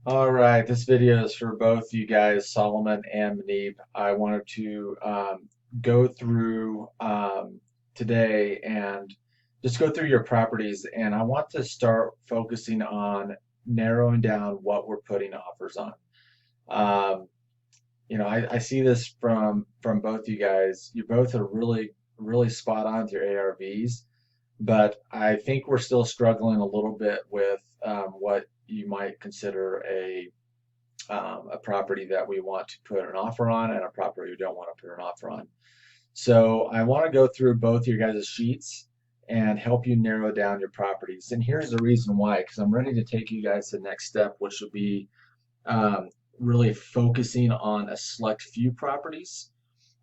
All right, this video is for both you guys, Solomon and Manib. I wanted to go through today and just go through your properties, and I want to start focusing on narrowing down what we're putting offers on. Um, I see this from both you guys. You both are really spot on with your ARVs, but I think we're still struggling a little bit with what you might consider a property that we want to put an offer on and a property we don't want to put an offer on. So I want to go through both your guys' sheets and help you narrow down your properties. And here's the reason why, because I'm ready to take you guys to the next step, which will be um, really focusing on a select few properties,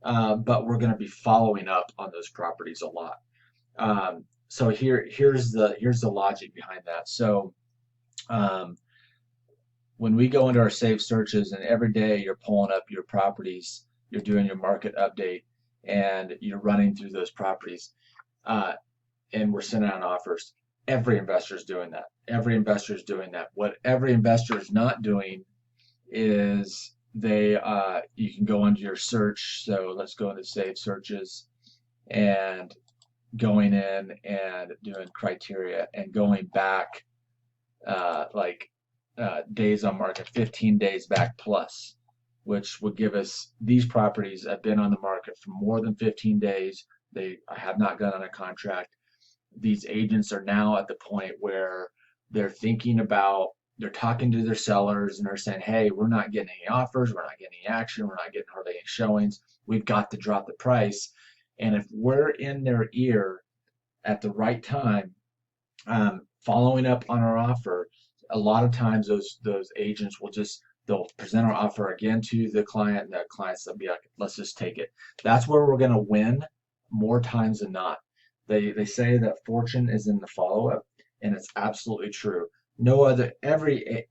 but we're going to be following up on those properties a lot. So here's the logic behind that. So um, when we go into our saved searches and every day you're pulling up your properties, you're doing your market update and you're running through those properties, uh, and we're sending out offers. Every investor is doing that. Every investor is doing that. What every investor is not doing is you can go into your search. So let's go into saved searches and going in and doing criteria and going back like days on market, 15 days back plus, which would give us these properties have been on the market for more than 15 days. They have not gone on a contract. These agents are now at the point where they're thinking about, they're talking to their sellers and they're saying, hey, we're not getting any offers, we're not getting any action, we're not getting hardly any showings. We've got to drop the price. And if we're in their ear at the right time, following up on our offer, a lot of times those agents will just they'll present our offer again to the client, and the clients will be like, let's just take it. That's where we're going to win more times than not. They say that fortune is in the follow up, and it's absolutely true. No other every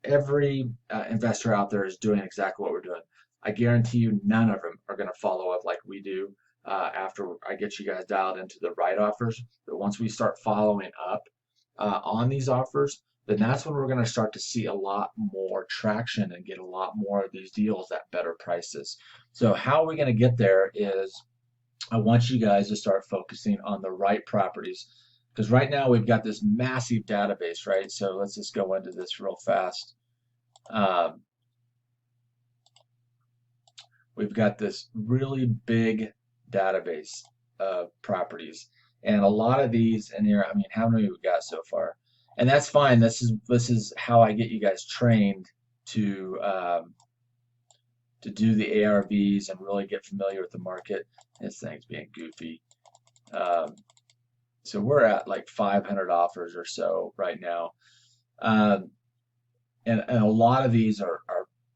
investor out there is doing exactly what we're doing. I guarantee you, none of them are going to follow up like we do after I get you guys dialed into the right offers. But once we start following up on these offers, then that's when we're going to start to see a lot more traction and get a lot more of these deals at better prices. So how are we going to get there is I want you guys to start focusing on the right properties because right now we've got this massive database, right? So let's just go into this real fast. Um, we've got this really big database of properties, and a lot of these in here. I mean, how many we got so far? And that's fine. This is how I get you guys trained to to do the ARVs and really get familiar with the market. This thing's being goofy. Um, so we're at like 500 offers or so right now. Um, and a lot of these are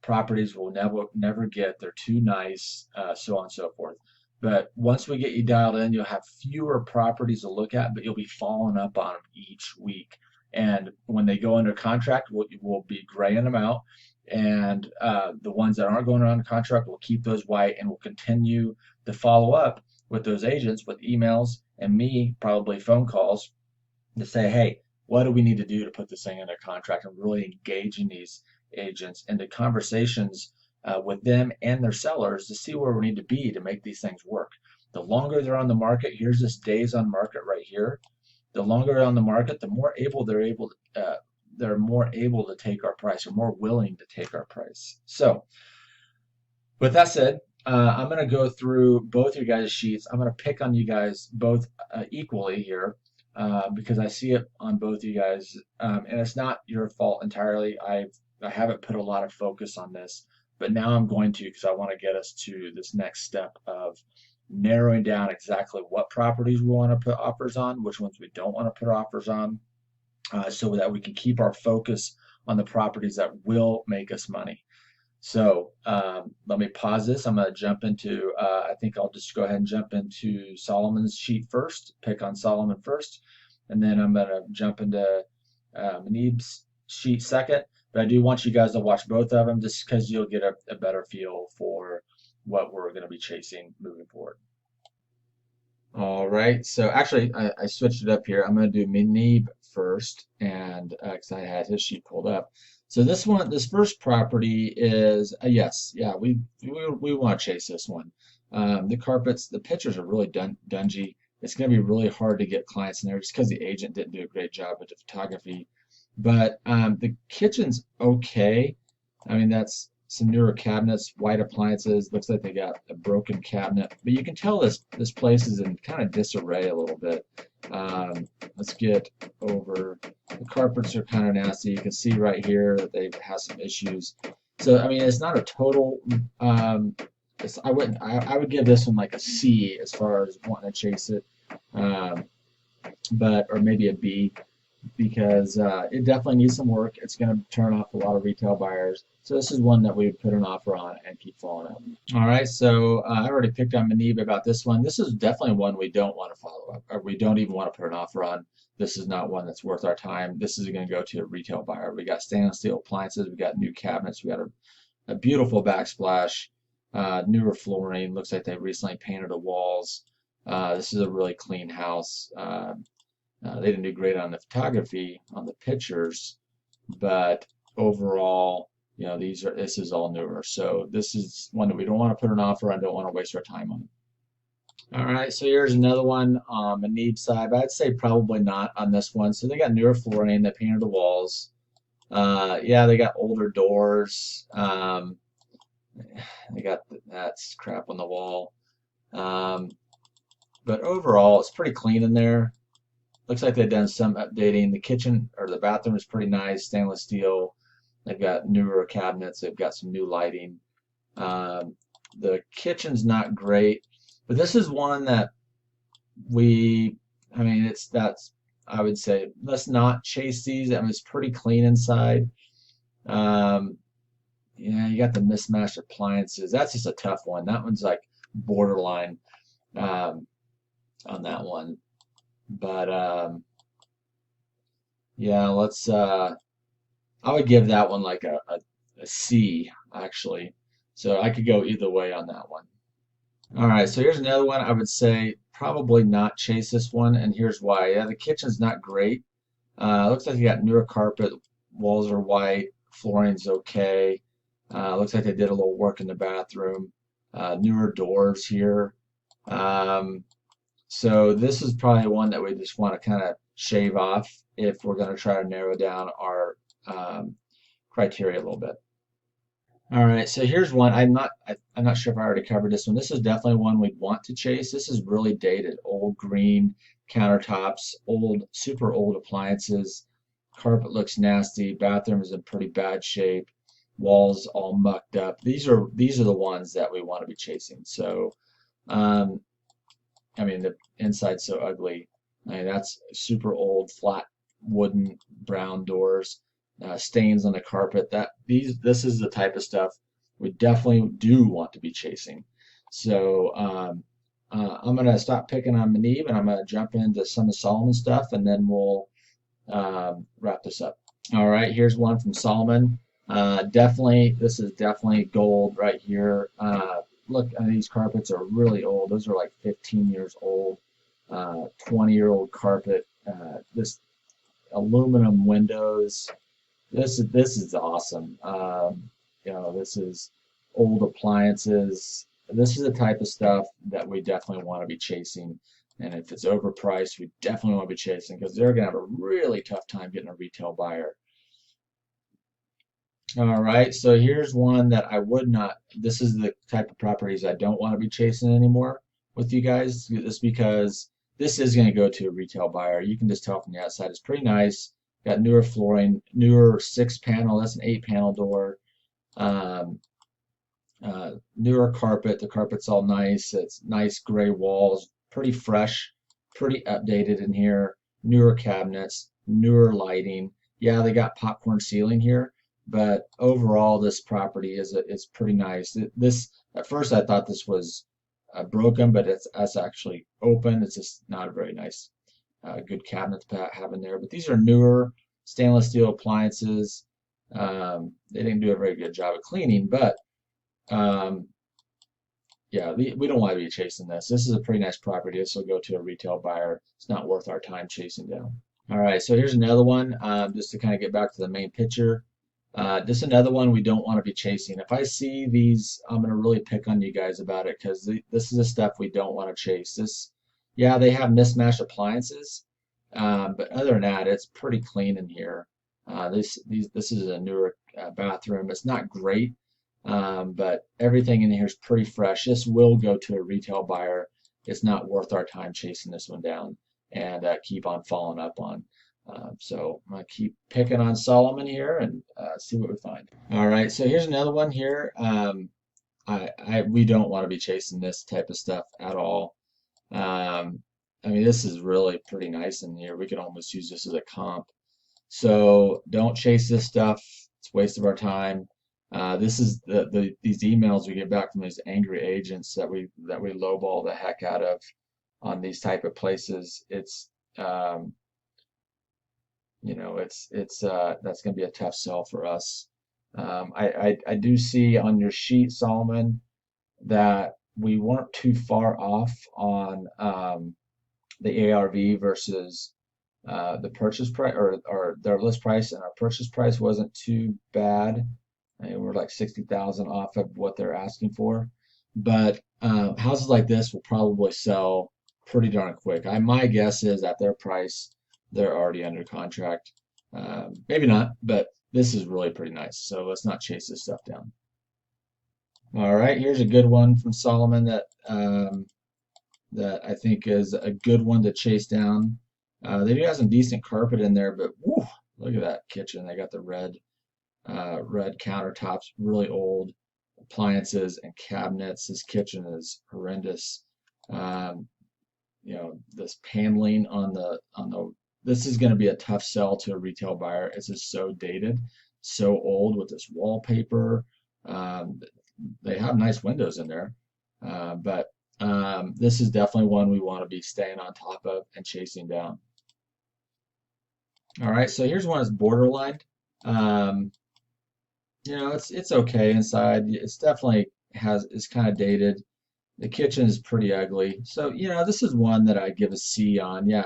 properties we'll never get. They're too nice, so on and so forth. But once we get you dialed in, you'll have fewer properties to look at, but you'll be following up on them each week. And when they go under contract, we'll be graying them out. And the ones that aren't going under contract, we'll keep those white and we'll continue to follow up with those agents with emails and me, probably phone calls to say, hey, what do we need to do to put this thing under contract and really engaging these agents into conversations with them and their sellers to see where we need to be to make these things work. The longer they're on the market, here's this days on market right here. The longer they're on the market, the more able they're more able to take our price or more willing to take our price. So with that said, I'm going to go through both your guys' sheets. I'm going to pick on you guys both equally here because I see it on both you guys, and it's not your fault entirely. I haven't put a lot of focus on this, but now I'm going to because I want to get us to this next step of narrowing down exactly what properties we want to put offers on, which ones we don't want to put offers on, so that we can keep our focus on the properties that will make us money. So let me pause this. I'm going to jump into, I think I'll just go ahead and jump into Solomon's sheet first, pick on Solomon first, and then I'm going to jump into Manib's sheet second. But I do want you guys to watch both of them just because you'll get a better feel for what we're going to be chasing moving forward. All right. So actually, I switched it up here. I'm going to do Manib first, and because I had his sheet pulled up. So this first property is a yes, yeah, we want to chase this one. The carpets, the pictures are really dungy. It's going to be really hard to get clients in there just because the agent didn't do a great job with the photography. But the kitchen's okay. I mean, that's some newer cabinets, white appliances. Looks like they got a broken cabinet, but you can tell this place is in kind of disarray a little bit. Let's get over. The carpets are kind of nasty. You can see right here that they've had some issues. So I mean, it's not a total. I wouldn't. I would give this one like a C as far as wanting to chase it, um, but or maybe a B because it definitely needs some work. It's going to turn off a lot of retail buyers. So this is one that we would put an offer on and keep following up. All right, so I already picked on Manib about this one. This is definitely one we don't want to follow up, or we don't even want to put an offer on. This is not one that's worth our time. This is going to go to a retail buyer. We got stainless steel appliances. We got new cabinets. We got a beautiful backsplash, newer flooring. Looks like they recently painted the walls. This is a really clean house. They didn't do great on the photography, on the pictures, but overall, you know, this is all newer. So this is one that we don't want to put an offer on, don't want to waste our time on. All right, so here's another one on the Manib side, but I'd say probably not on this one. So they got newer flooring, they painted the walls. Yeah, they got older doors. They got that's crap on the wall. Um, but overall, it's pretty clean in there. Looks like they've done some updating. The kitchen or the bathroom is pretty nice, stainless steel. They've got newer cabinets. They've got some new lighting. The kitchen's not great, but this is one that I mean, I would say, let's not chase these. I mean, it's pretty clean inside. Um, yeah, you got the mismatched appliances. That's just a tough one. That one's like borderline um, on that one. But yeah, I would give that one like a C actually. So I could go either way on that one. All right, so here's another one. I would say probably not chase this one, and here's why. Yeah, the kitchen's not great. Looks like you got newer carpet, walls are white, flooring's okay. Looks like they did a little work in the bathroom. Newer doors here. Um, so this is probably one that we just want to kind of shave off if we're going to try to narrow down our criteria a little bit. All right, so here's one. I'm not sure if I already covered this one. This is definitely one we'd want to chase. This is really dated, old green countertops, old, super old appliances. Carpet looks nasty. Bathroom is in pretty bad shape. Walls all mucked up. These are the ones that we want to be chasing. So, um, I mean, the inside's so ugly. I mean, that's super old, flat wooden brown doors, stains on the carpet. This is the type of stuff we definitely do want to be chasing. So I'm gonna stop picking on Manib and I'm gonna jump into some of Solomon's stuff and then we'll wrap this up. All right, here's one from Solomon. This is definitely gold right here. Look, these carpets are really old. Those are like 15 years old, 20-year-old carpet. This aluminum windows. This is awesome. You know, this is old appliances. This is the type of stuff that we definitely want to be chasing. And if it's overpriced, we definitely want to be chasing because they're going to have a really tough time getting a retail buyer. All right, so here's one that I would not. This is the type of properties I don't want to be chasing anymore with you guys. Just because this is going to go to a retail buyer. You can just tell from the outside. It's pretty nice. Got newer flooring, newer 6-panel. That's an 8-panel door. Um, Newer carpet. The carpet's all nice. It's nice gray walls. Pretty fresh. Pretty updated in here. Newer cabinets. Newer lighting. Yeah, they got popcorn ceiling here, but overall this property is pretty nice. This at first I thought this was broken, but it's actually open. It's just not a very nice, good cabinet to have in there. But these are newer stainless steel appliances. They didn't do a very good job of cleaning, but um, yeah, we don't want to be chasing this. This is a pretty nice property. This will go to a retail buyer. It's not worth our time chasing down. All right, so here's another one, just to kind of get back to the main picture. Just another one we don't want to be chasing. If I see these, I'm gonna really pick on you guys about it because this is the stuff we don't want to chase. Yeah, they have mismatched appliances, but other than that, it's pretty clean in here. This is a newer bathroom. It's not great, but everything in here is pretty fresh. This will go to a retail buyer. It's not worth our time chasing this one down and keep on following up on. So I'm gonna keep picking on Solomon here and see what we find. All right, so here's another one here. We don't want to be chasing this type of stuff at all. I mean, this is really pretty nice in here. We could almost use this as a comp. So don't chase this stuff. It's a waste of our time. This is these emails we get back from these angry agents that we lowball the heck out of on these type of places. Um, it's that's going to be a tough sell for us. I do see on your sheet, Solomon, that we weren't too far off on the ARV versus the purchase price or their list price, and our purchase price wasn't too bad. I mean, we're like 60,000 off of what they're asking for, but houses like this will probably sell pretty darn quick. My guess is at their price, they're already under contract. Maybe not, but this is really pretty nice. So let's not chase this stuff down. All right, here's a good one from Solomon that I think is a good one to chase down. They do have some decent carpet in there, but whew, look at that kitchen. They got the red countertops, really old appliances and cabinets. This kitchen is horrendous. Um, this paneling on the this is going to be a tough sell to a retail buyer. It's just so dated, so old with this wallpaper. Um, they have nice windows in there, but this is definitely one we want to be staying on top of and chasing down. All right, so here's one that's borderline. Um, it's okay inside. It's definitely it's kind of dated. The kitchen is pretty ugly. So, this is one that I give a C on. Yeah,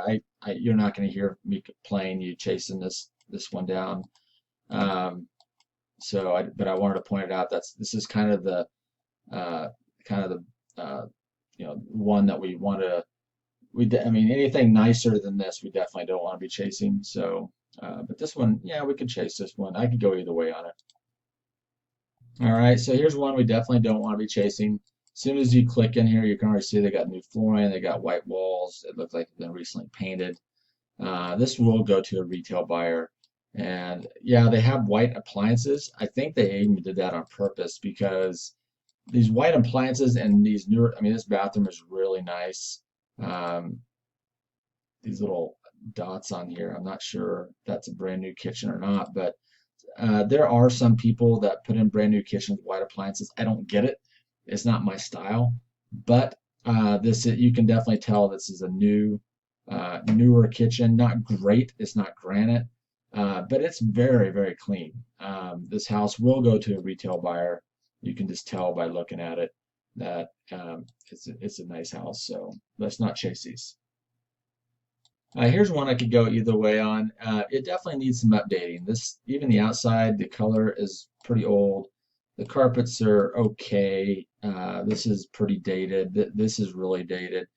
you're not going to hear me complain you chasing this one down. Um, but I wanted to point it out. This is kind of the uh, kind of the one that we want to. I mean, anything nicer than this, we definitely don't want to be chasing. So, but this one, yeah, we could chase this one. I could go either way on it. All right, so here's one we definitely don't want to be chasing. As soon as you click in here, you can already see they got new flooring, they got white walls. It looks like it's been recently painted. This will go to a retail buyer. And yeah, they have white appliances. I think they even did that on purpose because these white appliances and these newer, I mean, this bathroom is really nice. Um, these little dots on here, I'm not sure if that's a brand new kitchen or not, but there are some people that put in brand new kitchens with white appliances. I don't get it. It's not my style, but you can definitely tell this is a newer kitchen. Not great. It's not granite, but it's very, very clean. This house will go to a retail buyer. You can just tell by looking at it that it's a nice house. So let's not chase these. Here's one I could go either way on. It definitely needs some updating. Even the outside, the color is pretty old. The carpets are okay. This is pretty dated. This is really dated.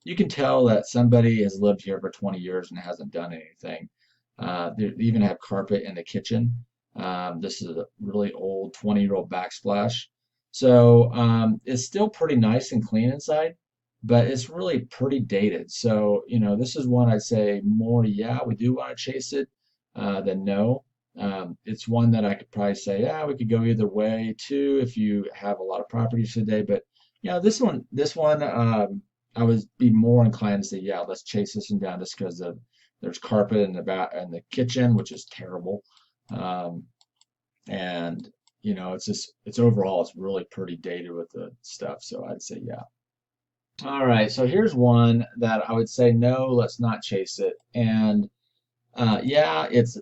You can tell that somebody has lived here for 20 years and hasn't done anything. They even have carpet in the kitchen. This is a really old 20-year-old backsplash. So it's still pretty nice and clean inside, but it's really pretty dated. So, this is one I'd say more, yeah, we do want to chase it than no. It's one that I could probably say, yeah, we could go either way too if you have a lot of properties today. But this one, I would be more inclined to say, yeah, let's chase this one down just because there's carpet in the kitchen, which is terrible. Um, and it's overall it's really pretty dated with the stuff. So I'd say yeah. All right, so here's one that I would say no, let's not chase it. And yeah, it's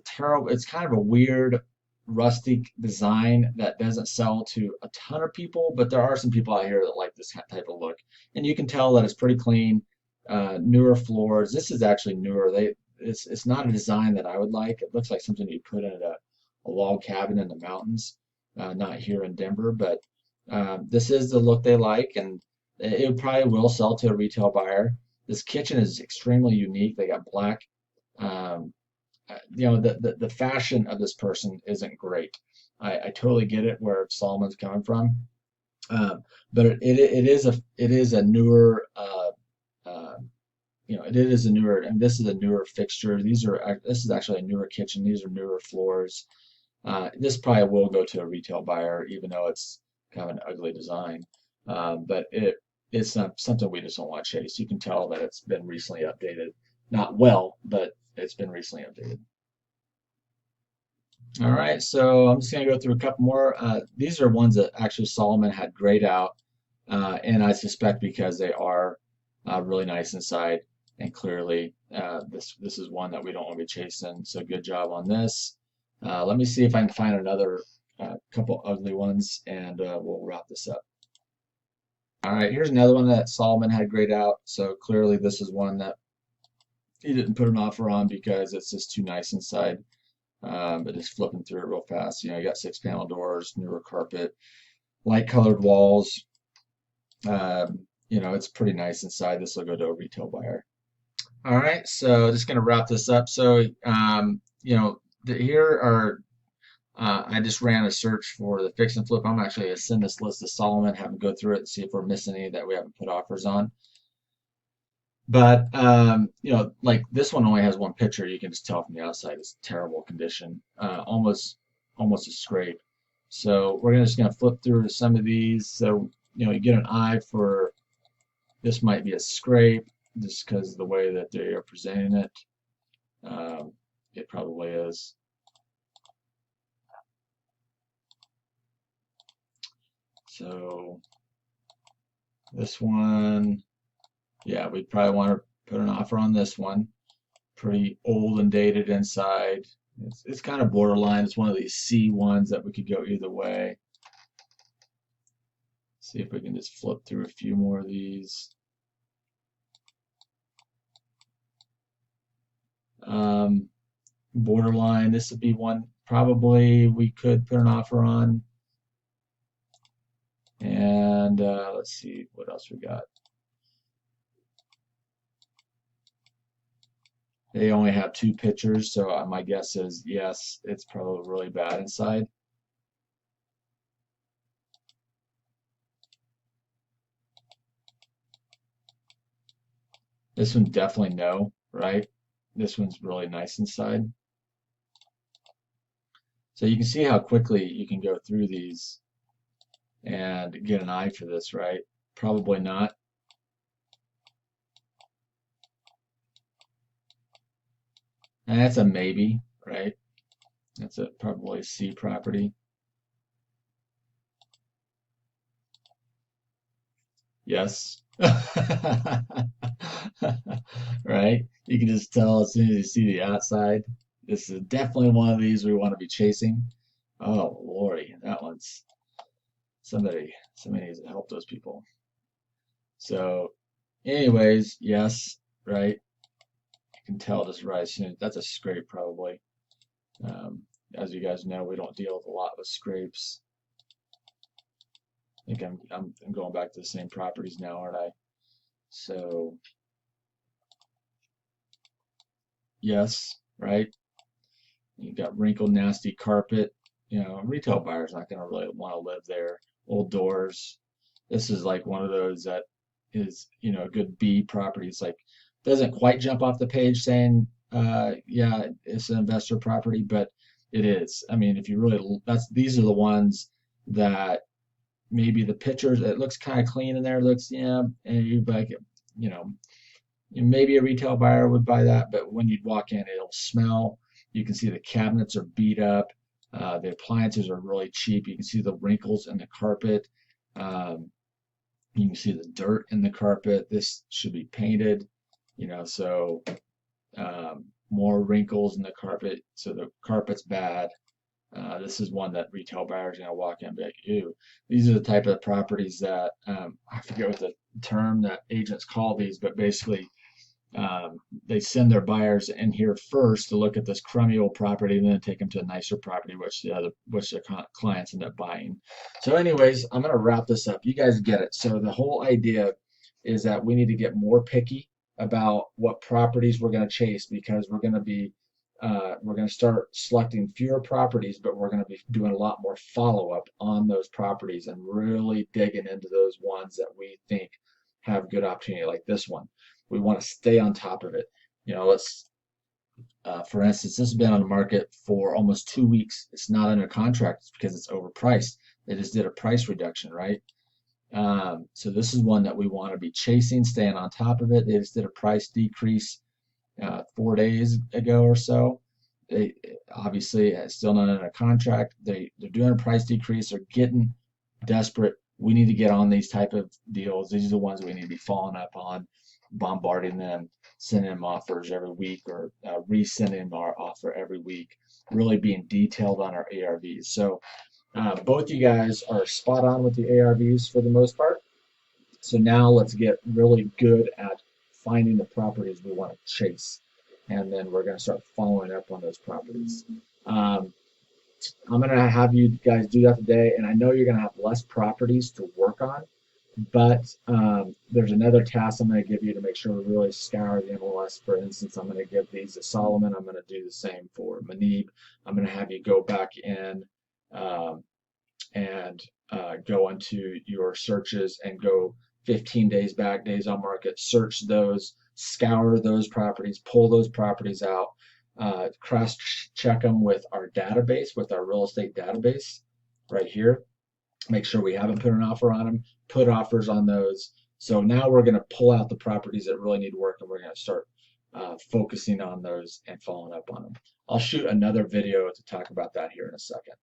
kind of a weird rustic design that doesn't sell to a ton of people, but there are some people out here that like this type of look. And you can tell that it's pretty clean, newer floors. This is actually newer. It's not a design that I would like. It looks like something you put in a a log cabin in the mountains, not here in Denver, but this is the look they like, and it probably will sell to a retail buyer. This kitchen is extremely unique. They got black. Um, the fashion of this person isn't great. I totally get it where Solomon's coming from, but it is a newer it is a newer, and this is a newer fixture. This is actually a newer kitchen. These are newer floors. This probably will go to a retail buyer, even though it's kind of an ugly design. But it's not something we just don't want to chase. You can tell that it's been recently updated. Not well, but it's been recently updated. All right, so I'm just going to go through a couple more. These are ones that actually Solomon had grayed out, and I suspect because they are really nice inside, and clearly this is one that we don't want to be chasing. So good job on this. Let me see if I can find another couple ugly ones, and we'll wrap this up. All right, here's another one that Solomon had grayed out. So clearly this is one that he didn't put an offer on because it's just too nice inside. But just flipping through it real fast. You got 6-panel doors, newer carpet, light colored walls. It's pretty nice inside. This will go to a retail buyer. All right, so just going to wrap this up. So, here are, I just ran a search for the fix and flip. I'm actually going to send this list to Solomon, have him go through it and see if we're missing any that we haven't put offers on. But like this one only has one picture. You can just tell from the outside it's terrible condition, almost a scrape. So we're just gonna flip through some of these. So you get an eye for this might be a scrape just because of the way that they are presenting it. It probably is. So this one. Yeah, we'd probably want to put an offer on this one. Pretty old and dated inside. It's kind of borderline. It's one of these C ones that we could go either way. See if we can just flip through a few more of these. Borderline. This would be one probably we could put an offer on. And let's see what else we got. They only have 2 pictures, so my guess is yes, it's probably really bad inside. This one definitely no, right? This one's really nice inside. So you can see how quickly you can go through these and get an eye for this, right? Probably not. And that's a maybe, right? That's probably a C property. Yes. Right? You can just tell as soon as you see the outside. This is definitely one of these we want to be chasing. Oh, Lordy, that one's somebody needs to help those people. So, anyways, yes, right? You can tell just right as soon. That's a scrape probably. As you guys know, we don't deal with a lot with scrapes. I think I'm going back to the same properties now, aren't I? So yes, right? You got wrinkled, nasty carpet. Retail buyer's not going to really want to live there. Old doors. This is like one of those that is, a good B property. It's like doesn't quite jump off the page saying, yeah, it's an investor property, but it is. I mean, if you really, these are the ones that maybe the pictures, it looks kind of clean in there. It looks, yeah, and you like, maybe a retail buyer would buy that, but when you walk in, it'll smell. You can see the cabinets are beat up. The appliances are really cheap. You can see the wrinkles in the carpet. You can see the dirt in the carpet. This should be painted, so more wrinkles in the carpet. So the carpet's bad. This is one that retail buyers are going to walk in and be like, ew. These are the type of properties that I forget what the term that agents call these, but basically they send their buyers in here first to look at this crummy old property and then take them to a nicer property, which the clients end up buying. So, anyways, I'm gonna wrap this up. You guys get it. So the whole idea is that we need to get more picky about what properties we're going to chase because we're going to start selecting fewer properties, but we're going to be doing a lot more follow up on those properties and really digging into those ones that we think have good opportunity, like this one. We want to stay on top of it. You know, for instance, this has been on the market for almost 2 weeks. It's not under contract because it's overpriced. They just did a price reduction, right? So this is one that we want to be chasing, staying on top of it. They just did a price decrease 4 days ago or so. They obviously still not under contract. They're doing a price decrease. They're getting desperate. We need to get on these type of deals. These are the ones we need to be following up on, bombarding them, sending them offers every week or resending our offer every week. Really being detailed on our ARVs. So both you guys are spot on with the ARVs for the most part. So now let's get really good at finding the properties we want to chase. And then we're going to start following up on those properties. I'm going to have you guys do that today. And I know you're going to have less properties to work on, but there's another task I'm going to give you to make sure we really scour the MLS. For instance, I'm going to give these to Solomon. I'm going to do the same for Manib. I'm going to have you go back in and go into your searches and go 15 days back, days on market, search those, scour those properties, pull those properties out, cross check them with our database, with our real estate database right here. Make sure we haven't put an offer on them, put offers on those. So now we're going to pull out the properties that really need work and we're going to start focusing on those and following up on them. I'll shoot another video to talk about that here in a second.